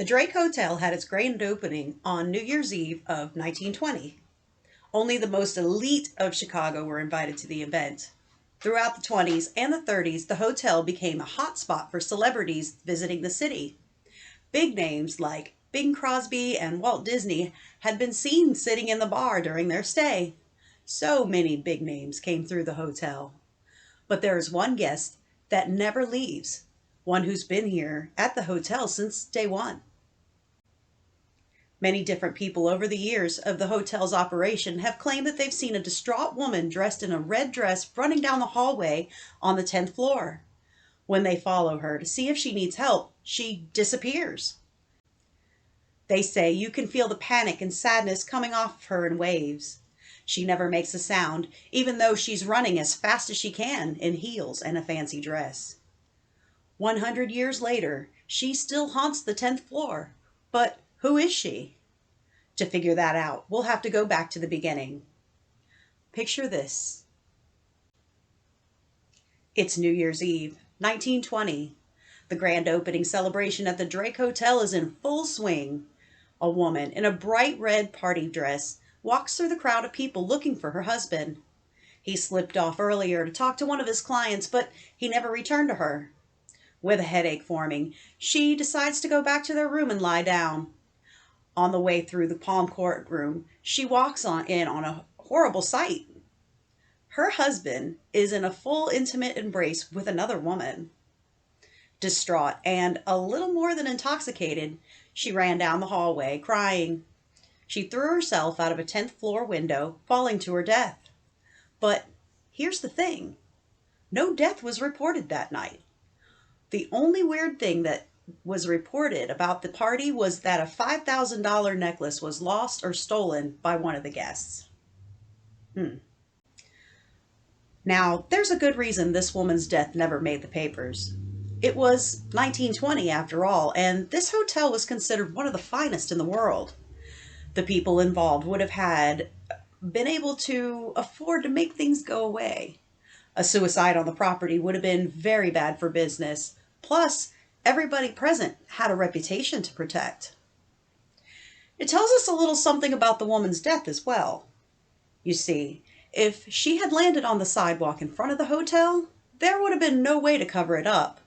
The Drake Hotel had its grand opening on New Year's Eve of 1920. Only the most elite of Chicago were invited to the event. Throughout the 20s and the 30s, the hotel became a hotspot for celebrities visiting the city. Big names like Bing Crosby and Walt Disney had been seen sitting in the bar during their stay. So many big names came through the hotel. But there is one guest that never leaves, one who's been here at the hotel since day one. Many different people over the years of the hotel's operation have claimed that they've seen a distraught woman dressed in a red dress running down the hallway on the 10th floor. When they follow her to see if she needs help, she disappears. They say you can feel the panic and sadness coming off her in waves. She never makes a sound, even though she's running as fast as she can in heels and a fancy dress. 100 years later, she still haunts the 10th floor. But who is she? To figure that out, we'll have to go back to the beginning. Picture this. It's New Year's Eve, 1920. The grand opening celebration at the Drake Hotel is in full swing. A woman in a bright red party dress walks through the crowd of people looking for her husband. He slipped off earlier to talk to one of his clients, but he never returned to her. With a headache forming, she decides to go back to their room and lie down. On the way through the palm court room, she walks in on a horrible sight. Her husband is in a full intimate embrace with another woman. Distraught and a little more than intoxicated, she ran down the hallway, crying. She threw herself out of a 10th floor window, falling to her death. But here's the thing. No death was reported that night. The only weird thing that was reported about the party was that a $5,000 necklace was lost or stolen by one of the guests. Now, there's a good reason this woman's death never made the papers. It was 1920 after all, and this hotel was considered one of the finest in the world. The people involved would have had been able to afford to make things go away. A suicide on the property would have been very bad for business. Plus, everybody present had a reputation to protect. It tells us a little something about the woman's death as well. You see, if she had landed on the sidewalk in front of the hotel, there would have been no way to cover it up.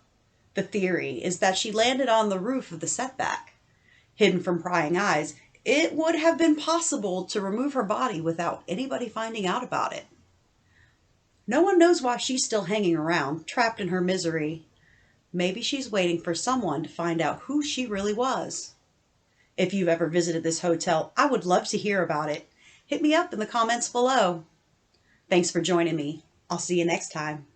The theory is that she landed on the roof of the setback. Hidden from prying eyes, it would have been possible to remove her body without anybody finding out about it. No one knows why she's still hanging around, trapped in her misery. Maybe she's waiting for someone to find out who she really was. If you've ever visited this hotel, I would love to hear about it. Hit me up in the comments below. Thanks for joining me. I'll see you next time.